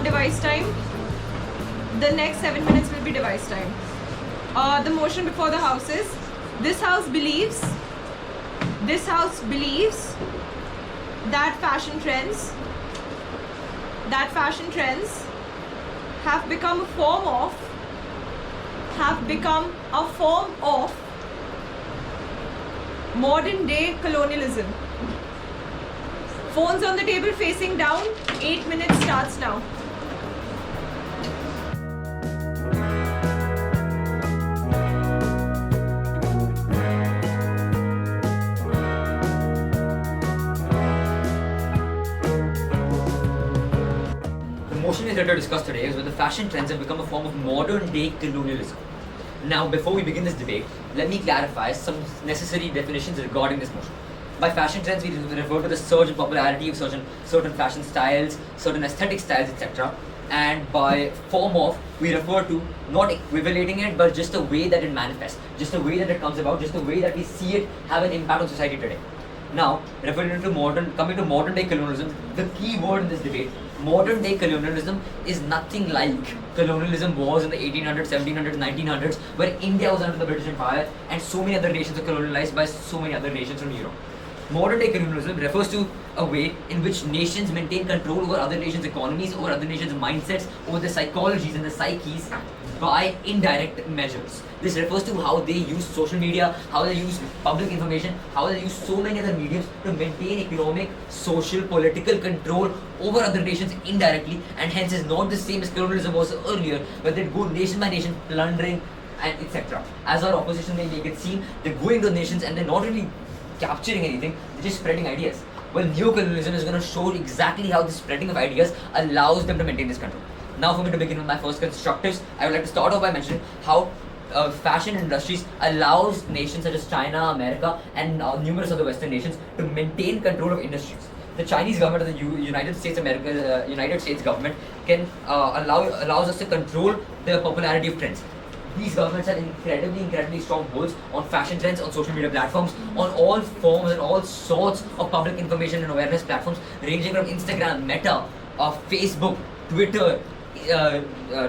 device time. The next 7 minutes will be device time. The motion before the House is, this House believes that fashion trends have become a form of modern day colonialism. Phones on the table facing down. 8 minutes starts now. The motion we're here to discuss today is whether fashion trends have become a form of modern day colonialism. Now, before we begin this debate, let me clarify some necessary definitions regarding this motion. By fashion trends, we refer to the surge in popularity of certain fashion styles, certain aesthetic styles, etc. And by form of, we refer to not equivalating it, but just the way that it manifests, just the way that it comes about, just the way that we see it have an impact on society today. Now, coming to modern day colonialism, the key word in this debate, modern day colonialism is nothing like colonialism was in the 1800s, 1700s, 1900s, where India was under the British Empire and so many other nations were colonialized by so many other nations from Europe. Modern day colonialism refers to a way in which nations maintain control over other nations' economies, over other nations' mindsets, over their psychologies and their psyches by indirect measures. This refers to how they use social media, how they use public information, how they use so many other mediums to maintain economic, social, political control over other nations indirectly, and hence is not the same as colonialism was earlier, where they'd go nation by nation plundering and etc. As our opposition may make it seem, they're going to nations and they're not really capturing anything, they're just spreading ideas. Well, neocolonialism is going to show exactly how the spreading of ideas allows them to maintain this control. Now, for me to begin with my first constructives, I would like to start off by mentioning how fashion industries allows nations such as China, America, and numerous other Western nations to maintain control of industries. The Chinese government or the United States government can allows us to control the popularity of trends. These governments have incredibly strong holds on fashion trends, on social media platforms, on all forms and all sorts of public information and awareness platforms, ranging from Instagram, Meta, Facebook, Twitter,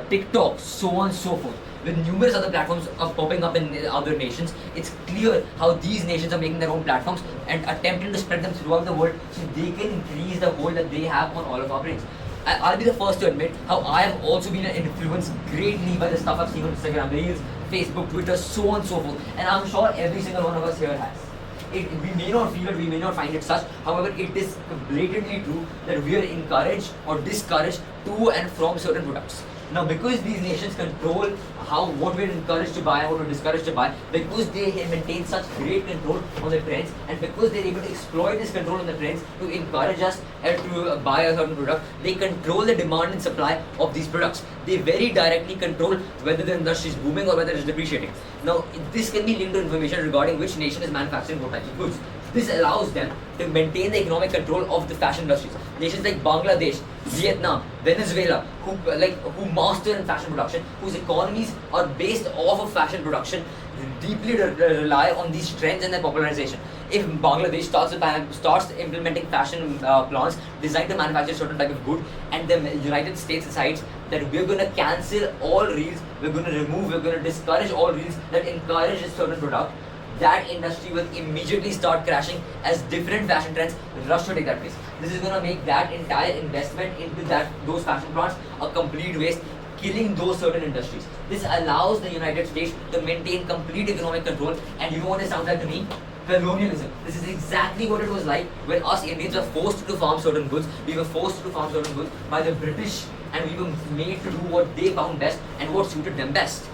TikTok, so on and so forth. With numerous other platforms popping up in other nations, it's clear how these nations are making their own platforms and attempting to spread them throughout the world so they can increase the hold that they have on all of our brains. I'll be the first to admit how I have also been influenced greatly by the stuff I've seen on Instagram, Reels, Facebook, Twitter, so on and so forth. And I'm sure every single one of us here has. We may not feel it, we may not find it such. However, it is blatantly true that we are encouraged or discouraged to and from certain products. Now, because these nations control what we're encouraged to buy and what we're discouraged to buy, because they maintain such great control on the trends, and because they're able to exploit this control on the trends to encourage us to buy a certain product, they control the demand and supply of these products. They very directly control whether the industry is booming or whether it's depreciating. Now, this can be linked to information regarding which nation is manufacturing what types of goods. This allows them to maintain the economic control of the fashion industries. Nations like Bangladesh, Vietnam, Venezuela, who master in fashion production, whose economies are based off of fashion production, deeply rely on these trends and their popularization. If Bangladesh starts implementing fashion plans designed to manufacture a certain type of good, and the United States decides that we're going to cancel all reels, we're going to discourage all reels that encourage a certain product, that industry will immediately start crashing as different fashion trends rush to take that place. This is going to make that entire investment into those fashion plants a complete waste, killing those certain industries. This allows the United States to maintain complete economic control, and you know what it sounds like to me? Colonialism. This is exactly what it was like when us Indians were forced to farm certain goods. We were forced to farm certain goods by the British, and we were made to do what they found best and what suited them best.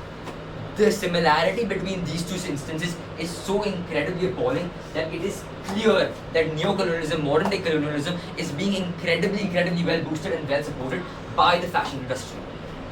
The similarity between these two instances is so incredibly appalling that it is clear that neocolonialism, modern day colonialism, is being incredibly well boosted and well supported by the fashion industry.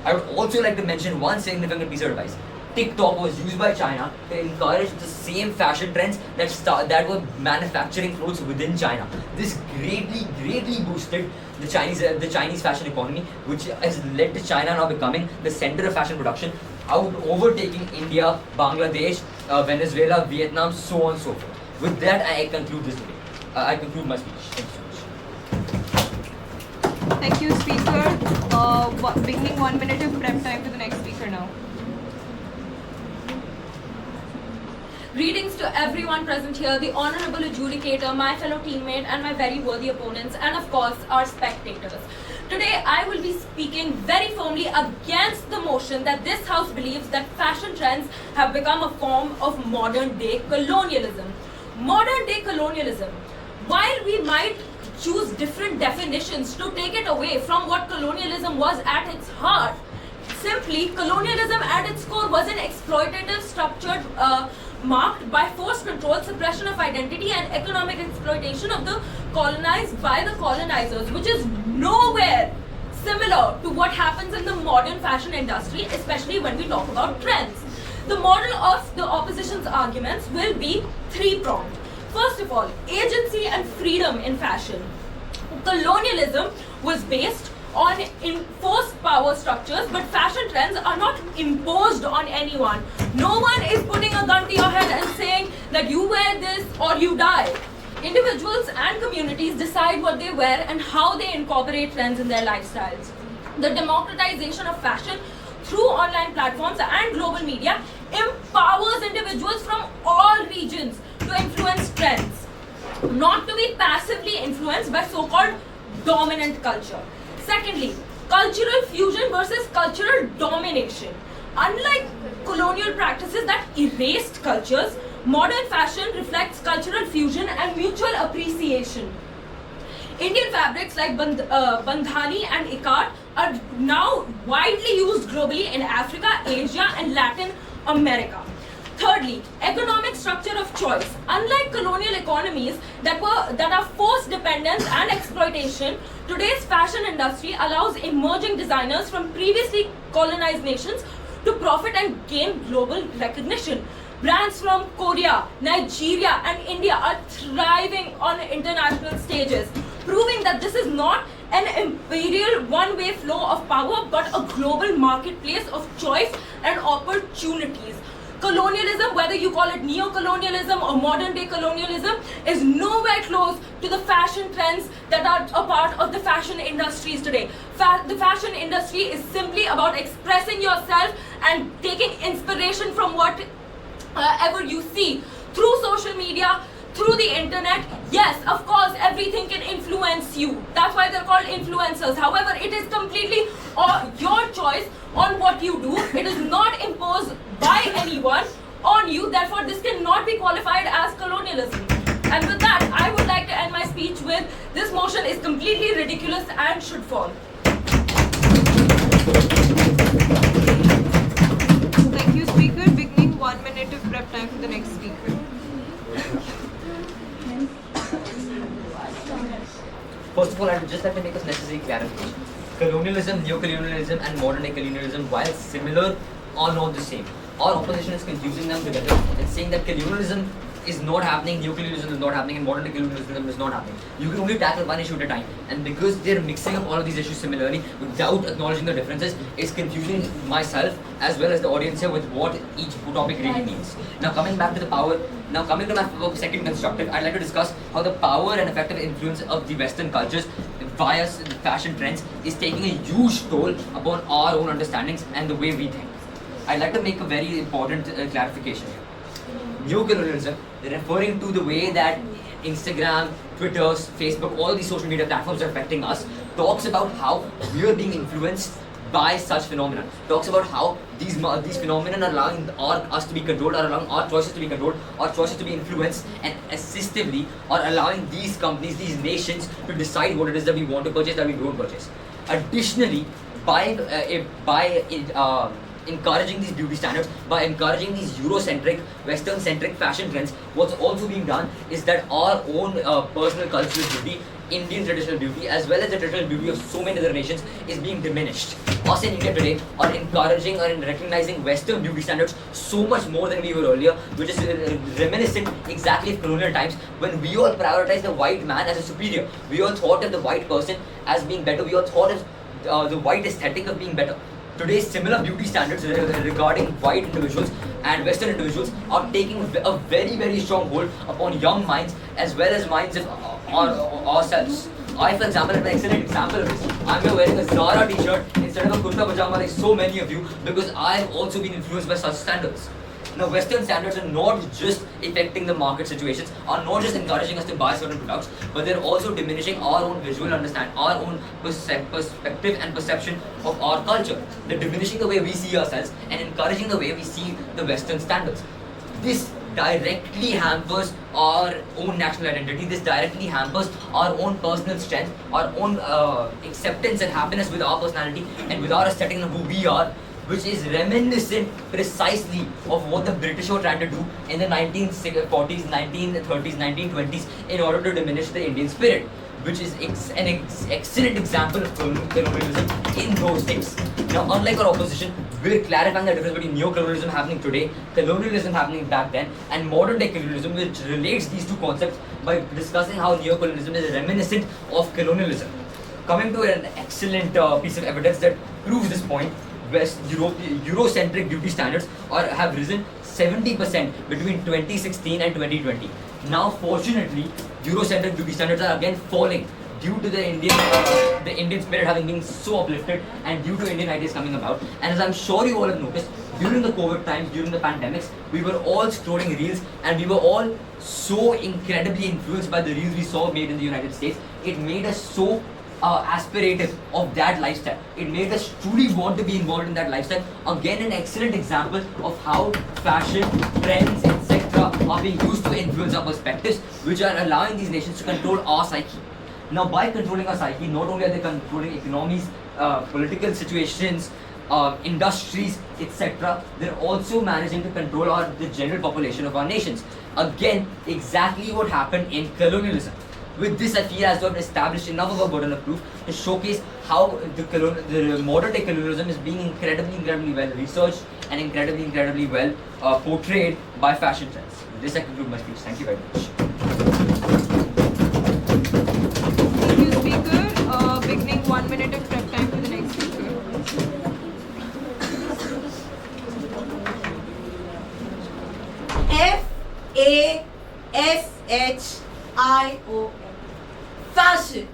I would also like to mention one significant piece of advice. TikTok was used by China to encourage the same fashion trends that were manufacturing clothes within China. This greatly boosted the Chinese fashion economy, which has led to China now becoming the center of fashion production, overtaking India, Bangladesh, Venezuela, Vietnam, so on and so forth. With that, I conclude this debate. I conclude my speech. Thank you so much. Thank you, speaker. Beginning 1 minute of prep time to the next speaker now. Greetings to everyone present here, the honorable adjudicator, my fellow teammate, and my very worthy opponents, and of course, our spectators. Today, I will be speaking very firmly against the motion that this house believes that fashion trends have become a form of modern-day colonialism. Modern-day colonialism, while we might choose different definitions to take it away from what colonialism was at its heart, simply, colonialism at its core was an exploitative structure marked by forced control, suppression of identity, and economic exploitation of the colonized by the colonizers, which is nowhere similar to what happens in the modern fashion industry, especially when we talk about trends. The model of the opposition's arguments will be three-pronged. First of all, agency and freedom in fashion. Colonialism was based on enforced power structures, but fashion trends are not imposed on anyone. No one is putting a gun to your head and saying that you wear this or you die. Individuals and communities decide what they wear and how they incorporate trends in their lifestyles. The democratization of fashion through online platforms and global media empowers individuals from all regions to influence trends, not to be passively influenced by so-called dominant culture. Secondly, cultural fusion versus cultural domination. Unlike colonial practices that erased cultures, modern fashion reflects cultural fusion and mutual appreciation. Indian fabrics like bandhani and ikat are now widely used globally in Africa, Asia, and Latin America. Thirdly, economic structure of choice. Unlike colonial economies that are forced dependence and exploitation, today's fashion industry allows emerging designers from previously colonized nations to profit and gain global recognition. Brands from Korea, Nigeria, and India are thriving on international stages, proving that this is not an imperial one-way flow of power, but a global marketplace of choice and opportunities. Colonialism, whether you call it neo-colonialism or modern-day colonialism, is nowhere close to the fashion trends that are a part of the fashion industries today. The fashion industry is simply about expressing yourself and taking inspiration from whatever you see through social media, through the internet. Yes, of course, everything can influence you. That's why they're called influencers. However, it is completely your choice on what you do. It is not imposed by anyone on you. Therefore, this cannot be qualified as colonialism. And with that, I would like to end my speech with this motion is completely ridiculous and should fall. Thank you, speaker. Beginning 1 minute of prep time for the next speaker. First of all, I would just like to make a necessary clarification. Colonialism, neo-colonialism, and modern-day colonialism, while similar, are not the same. Our opposition is confusing them together and saying that colonialism is not happening, neo-colonialism is not happening, and modern-day colonialism is not happening. You can only tackle one issue at a time, and because they're mixing up all of these issues similarly without acknowledging the differences, is confusing myself as well as the audience here with what each topic really means. Now coming back to the power, now coming to my second constructive, I'd like to discuss how the power and effective influence of the Western cultures via fashion trends is taking a huge toll upon our own understandings and the way we think. I'd like to make a very important clarification here. Neo-colonialism, referring to the way that Instagram, Twitter, Facebook, all these social media platforms are affecting us, talks about how we are being influenced by such phenomena. Talks about how these phenomena are allowing us to be controlled, are allowing our choices to be controlled, our choices to be influenced, and assistively are allowing these companies, these nations to decide what it is that we want to purchase, that we don't purchase. Additionally, by encouraging these beauty standards, by encouraging these Eurocentric, Western-centric fashion trends, what's also being done is that our own personal cultural beauty, Indian traditional beauty, as well as the traditional beauty of so many other nations, is being diminished. Us in India today are encouraging or recognizing Western beauty standards so much more than we were earlier, which is reminiscent exactly of colonial times when we all prioritized the white man as a superior. We all thought of the white person as being better. We all thought of the white aesthetic of being better. Today, similar beauty standards regarding white individuals and Western individuals are taking a very, very strong hold upon young minds as well as minds of ourselves. I, for example, am an excellent example of this. I'm here wearing a Zara t-shirt instead of a kurta pajama like so many of you because I've also been influenced by such standards. Now, Western standards are not just affecting the market situations, are not just encouraging us to buy certain products, but they're also diminishing our own visual understanding, our own perspective and perception of our culture. They're diminishing the way we see ourselves and encouraging the way we see the Western standards. This directly hampers our own national identity. This directly hampers our own personal strength, our own acceptance and happiness with our personality and with our aesthetic and who we are, which is reminiscent precisely of what the British were trying to do in the 1940s, 1930s, 1920s in order to diminish the Indian spirit, which is an excellent example of colonialism in those days. Now, unlike our opposition, we're clarifying the difference between neo-colonialism happening today, colonialism happening back then, and modern-day colonialism, which relates these two concepts by discussing how neo-colonialism is reminiscent of colonialism. Coming to an excellent piece of evidence that proves this point, Eurocentric beauty standards have risen 70% between 2016 and 2020. Now, fortunately, Eurocentric beauty standards are again falling due to the Indian spirit having been so uplifted and due to Indian ideas coming about. And as I'm sure you all have noticed, during the COVID times, during the pandemics, we were all scrolling reels and we were all so incredibly influenced by the reels we saw made in the United States. It made us so aspirative of that lifestyle. It made us truly want to be involved in that lifestyle. Again, an excellent example of how fashion, trends, etc. are being used to influence our perspectives, which are allowing these nations to control our psyche. Now, by controlling our psyche, not only are they controlling economies, political situations, industries, etc., they're also managing to control the general population of our nations. Again, exactly what happened in colonialism. With this, I feel as though I've established enough of a burden of proof to showcase how the modern day colonialism is being incredibly well researched and incredibly well portrayed by fashion trends. With this, I conclude my speech. Thank you very much. Thank you, speaker. Beginning 1 minute of prep time for the next speaker. FASHION. Fashion.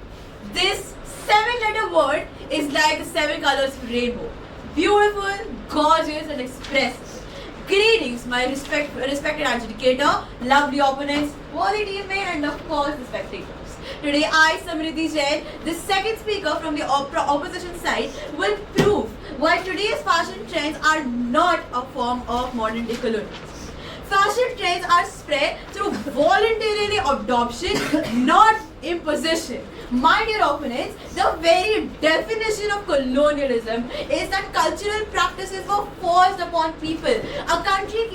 This 7-letter word is like the 7 colors of rainbow. Beautiful, gorgeous, and expressive. Greetings, my respected adjudicator, lovely opponents, worthy teammate, and of course the spectators. Today, I, Samriddhi Jain, the second speaker from the opposition side, will prove why today's fashion trends are not a form of modern day colonialism. Fashion trends are spread through voluntary adoption, not imposition. My dear opponents, the very definition of colonialism is that cultural practices were forced upon people. A country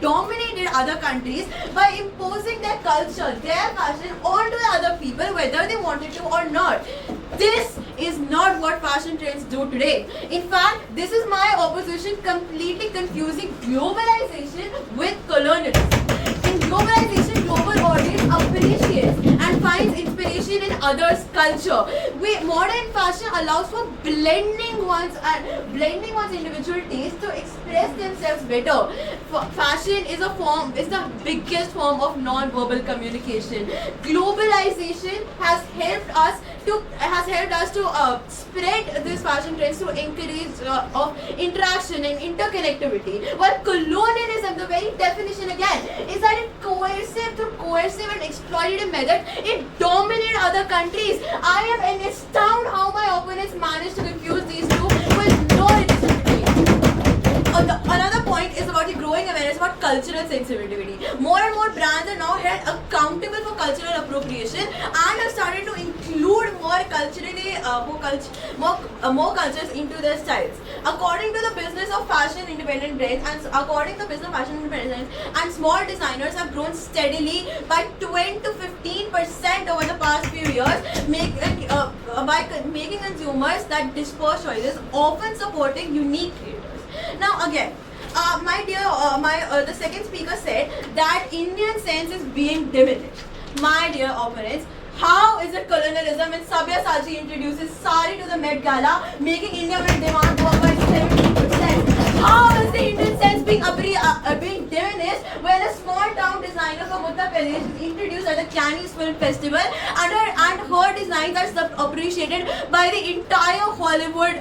dominated other countries by imposing their culture, their fashion onto other people, whether they wanted to or not. This is not what fashion trends do today. In fact, this is my opposition completely confusing globalization with colonialism. In globalization, global audience appreciates and finds inspiration in others' culture. Modern fashion allows for blending one's individual taste to express themselves better. Fashion is the biggest form of non-verbal communication. Globalization has helped us to spread these fashion trends to encourage of interaction and interconnectivity. While colonialism, the very definition again, is that through coercive and exploitative method, it dominated other countries. I am astounded how my opponents managed to confuse these two with no relation between. Another point is about the growing awareness about cultural sensitivity. More and more brands are now held accountable for cultural appropriation and have started to include more cultures into their styles. According to the business of fashion independent brands and small designers have grown steadily by 20 to 15% over the past few years, making consumers that disperse choices, often supporting unique creators. Now again, the second speaker said that Indian sense is being diminished. My dear opponents, how is it colonialism when Sabyasachi introduces sari to the Met Gala, making India will demand go up by 70%? How is the Indian sense being diminished when a small town designer from Uttar Pradesh is introduced at the Cannes Film Festival, and her designs are appreciated by the entire Hollywood,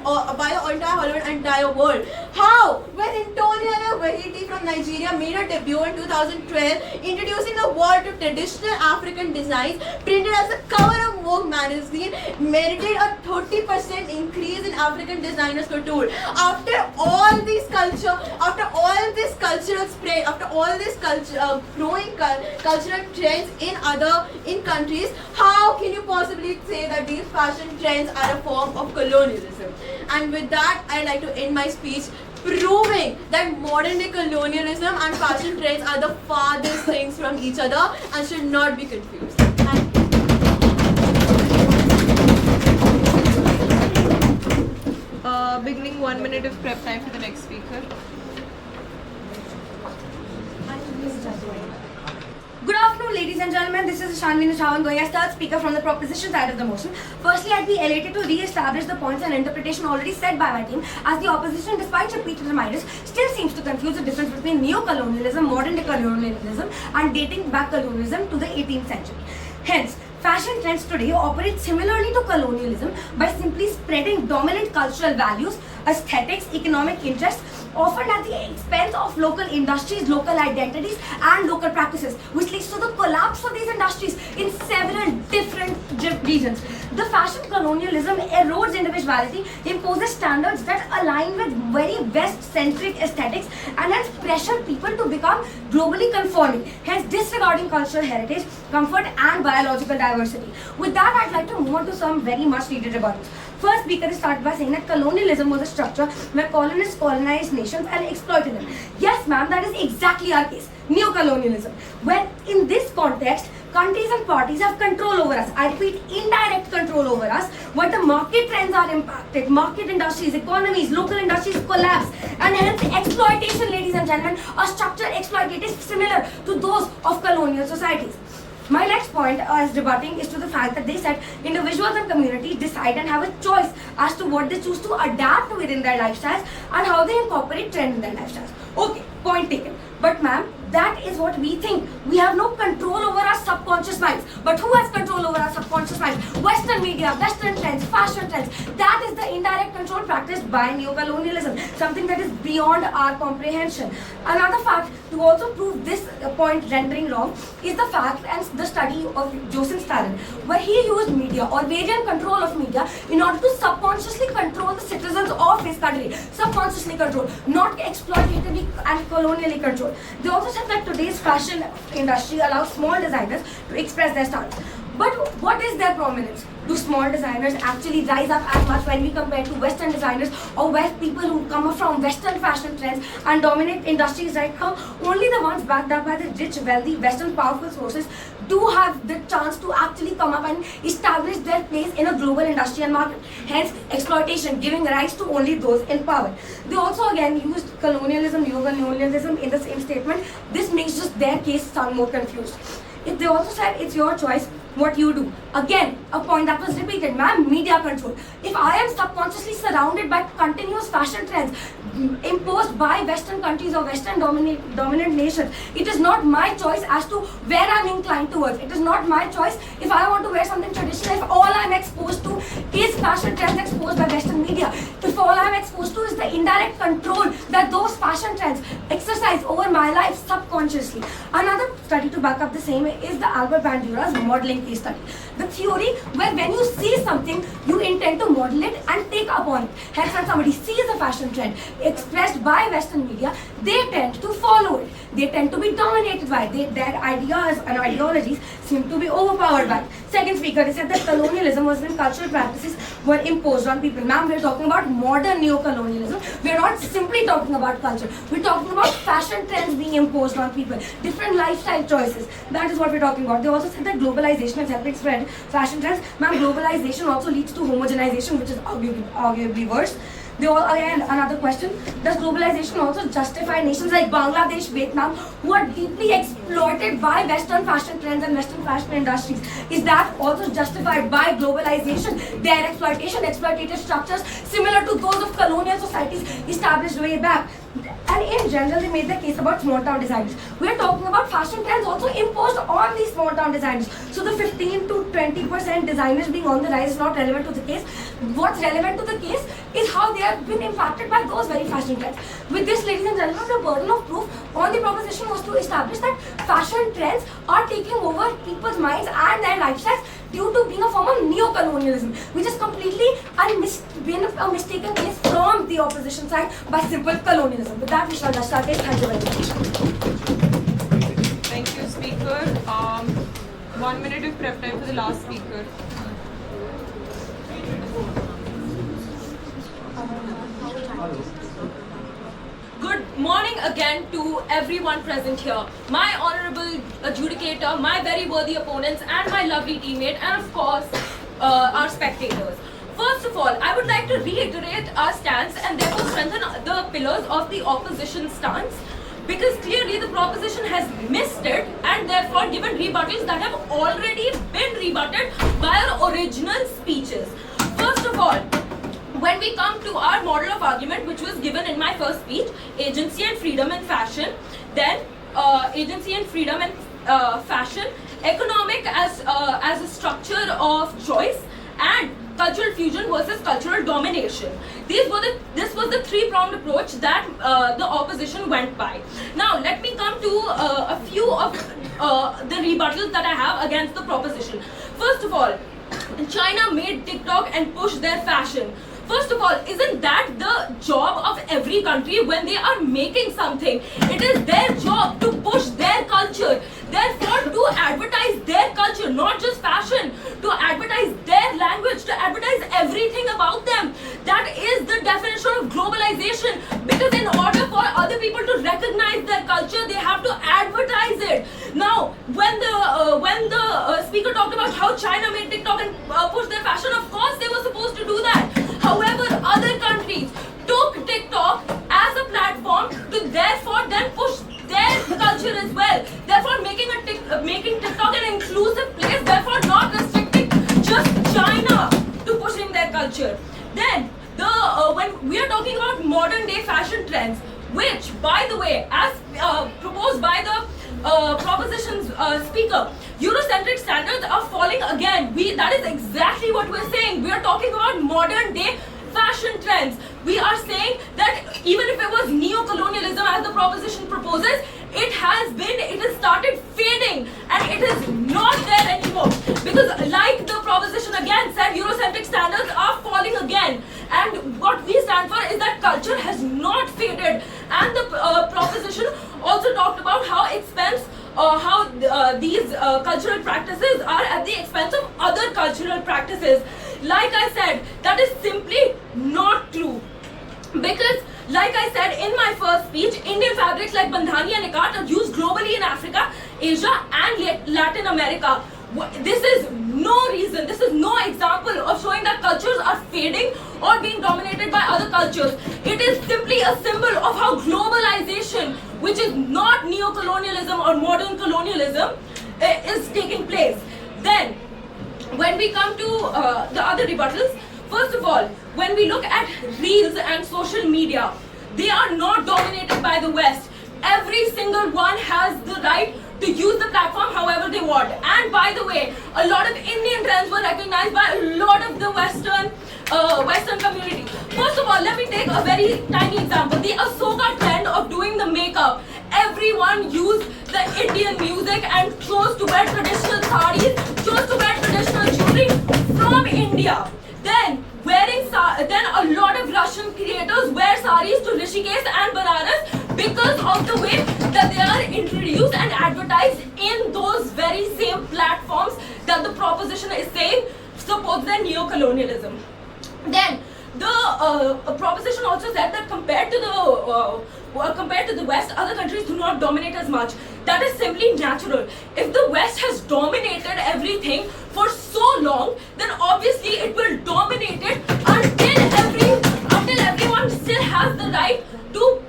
entire world. How? When Antonia Wahiti from Nigeria made her debut in 2012, introducing the world to traditional African designs, printed as the cover of Vogue magazine, merited a 30% increase in African designers couture. After all this cultural spread, after all this growing cultural trends in countries, how can you possibly say that these fashion trends are a form of colonialism? And with that, I'd like to end my speech proving that modern day colonialism and fashion trends are the farthest things from each other and should not be confused. Thank you. Beginning 1 minute of prep time for the next speaker. Good afternoon, ladies and gentlemen. This is Shanvi Nishavan going as third speaker from the proposition side of the motion. Firstly, I'd be elated to re-establish the points and interpretation already said by my team, as the opposition, despite repeated reminders, still seems to confuse the difference between neo-colonialism, modern-day colonialism, and dating back colonialism to the 18th century. Hence, fashion trends today operate similarly to colonialism by simply spreading dominant cultural values, aesthetics, economic interests, often at the expense of local industries, local identities, and local practices, which leads to the collapse of these industries in several different regions. The fashion colonialism erodes individuality, imposes standards that align with very West-centric aesthetics, and hence pressure people to become globally conforming, hence disregarding cultural heritage, comfort, and biological diversity. With that, I'd like to move on to some very much needed rebuttals. First speaker started by saying that colonialism was a structure where colonists colonized nations and exploited them. Yes, ma'am, that is exactly our case. Neo-colonialism. Where in this context, countries and parties have control over us. I repeat, indirect control over us, where the market trends are impacted, market industries, economies, local industries collapse, and hence exploitation, ladies and gentlemen, a structure exploitative similar to those of colonial societies. My next point as rebutting is to the fact that they said individuals and communities decide and have a choice as to what they choose to adapt within their lifestyles and how they incorporate trend in their lifestyles. Okay, point taken. But ma'am, that is what we think. We have no control over our subconscious minds. But who has control over our subconscious minds? Western media, Western trends, fashion trends. That is the indirect control practiced by neo-colonialism, something that is beyond our comprehension. Another fact to also prove this point rendering wrong is the fact and the study of Joseph Stalin, where he used media or variant control of media in order to subconsciously control the citizens of his country. Subconsciously control, not exploitatively and colonially control. They also said that today's fashion industry allows small designers to express their style. But what is their prominence? Do small designers actually rise up as much when we compare to Western designers or West people who come from Western fashion trends and dominate industries right now? Only the ones backed up by the rich, wealthy, Western powerful sources do have the chance to actually come up and establish their place in a global industry and market. Hence, exploitation, giving rights to only those in power. They also again used colonialism, neo-colonialism in the same statement. This makes just their case sound more confused. If they also said it's your choice, what you do. Again, a point that was repeated, ma'am, media control. If I am subconsciously surrounded by continuous fashion trends imposed by Western countries or Western dominant nations, it is not my choice as to where I'm inclined towards. It is not my choice if I want to wear something traditional, if all I'm exposed to is fashion trends exposed by Western media. If all I'm exposed to is the indirect control that those fashion trends exercise over my life subconsciously. Another study to back up the same is the Albert Bandura's modeling case study. The theory where when you see something, you intend to model it and take upon it. Hence, when somebody sees a fashion trend expressed by Western media, they tend to follow it. They tend to be dominated by it. Their ideas and ideologies seem to be overpowered by it. Second speaker, they said that colonialism was when cultural practices were imposed on people. Ma'am, we're talking about modern neo-colonialism. We're not simply talking about culture. We're talking about fashion trends being imposed on people, different lifestyle choices. That is what we're talking about. They also said that globalization has helped spread fashion trends. Ma'am, globalization also leads to homogenization, which is arguably worse. They all, again, another question, does globalization also justify nations like Bangladesh, Vietnam, who are deeply exploited by Western fashion trends and Western fashion industries? Is that also justified by globalization, their exploitative structures similar to those of colonial societies established way back? and in general they made the case about small town designers. We are talking about fashion trends also imposed on these small town designers. So the 15 to 20% designers being on the rise is not relevant to the case. What's relevant to the case is how they have been impacted by those very fashion trends. With this, ladies and gentlemen, the burden of proof on the proposition was to establish that fashion trends are taking over people's minds and their lifestyles due to being a form of neo-colonialism, which is completely been a mistaken case from the opposition side by simple colonialism. With that, we shall start it. Thank you very much. Thank you, speaker. 1 minute of prep time for the last speaker. Good morning again to everyone present here. My honorable adjudicator, my very worthy opponents, and my lovely teammate, and of course, our spectators. First of all, I would like to reiterate our stance and therefore strengthen the pillars of the opposition stance, because clearly the proposition has missed it and therefore given rebuttals that have already been rebutted by our original speeches. First of all, when we come to our model of argument, which was given in my first speech, agency and freedom in fashion, then agency and freedom in fashion, economic as a structure of choice, and cultural fusion versus cultural domination. This was the three-pronged approach that the opposition went by. Now, let me come to a few of the rebuttals that I have against the proposition. First of all, China made TikTok and pushed their fashion. First of all, isn't that the job of every country when they are making something? It is their job to push their culture. Therefore, to advertise their culture, not just fashion, to advertise their language, to advertise everything about them. That is the definition of globalization. Because in order for other people to recognize their culture, they have to advertise it. Now, when the speaker talked about how China made TikTok and pushed their fashion, of course they were supposed to do that. However, other countries took TikTok as a platform to therefore then push their culture as well. Therefore, making TikTok an inclusive place, therefore not restricting just China to pushing their culture. Then, when we are talking about modern day fashion trends, which, by the way, as proposed by the proposition's speaker, Eurocentric standards are falling again. That is exactly what we're saying. We are talking about modern day fashion trends. We are saying that even if it was neo-colonialism as the proposition proposes, it has started fading and it is not there anymore. Because like the proposition again said, Eurocentric standards are falling again. And what we stand for is that culture has not faded. And the proposition also talked about how these cultural practices are at the expense of other cultural practices. Like I said, that is simply not true. Because, like I said in my first speech, Indian fabrics like bandhani and ikat are used globally in Africa, Asia and Latin America. This is no reason, this is no example of showing that cultures are fading or being dominated by other cultures. It is simply a symbol of how globalization, which is not neo-colonialism or modern colonialism, is taking place. Then, when we come to the other rebuttals, first of all, when we look at reels and social media, they are not dominated by the West. Every single one has the right to use the platform however they want. And by the way, a lot of Indian trends were recognized by a lot of the Western community. First of all, let me take a very tiny example. The Ahsoka trend of doing the makeup. Everyone used the Indian music and chose to wear traditional sarees, chose to wear traditional jewelry from India. Then a lot of Russian creators wear sarees to Rishikesh and Banaras because of the way that they are introduced and advertised in those very same platforms that the proposition is saying supports their neo-colonialism. Then the proposition also said that compared to the West, other countries do not dominate as much. That is simply natural. If the West has dominated everything for so long, then obviously it will dominate it until everyone still has the right to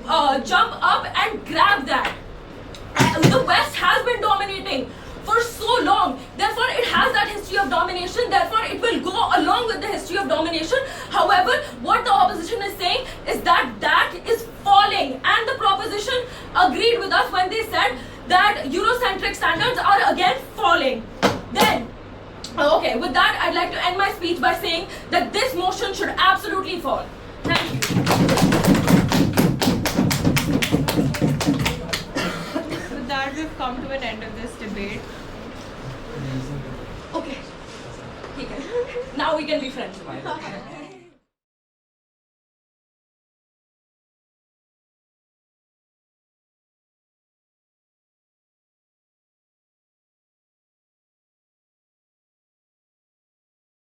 jump up and grab that. The West has been dominating for so long, therefore it has that history of domination, therefore it will go along with the history of domination. However, what the opposition is saying is that that is falling, and the proposition opposition agreed with us when they said that Eurocentric standards are again falling. Then, okay, with that, I'd like to end my speech by saying that this motion should absolutely fall. Thank you. With that, we've come to an end of this debate. Okay. Now we can be friends.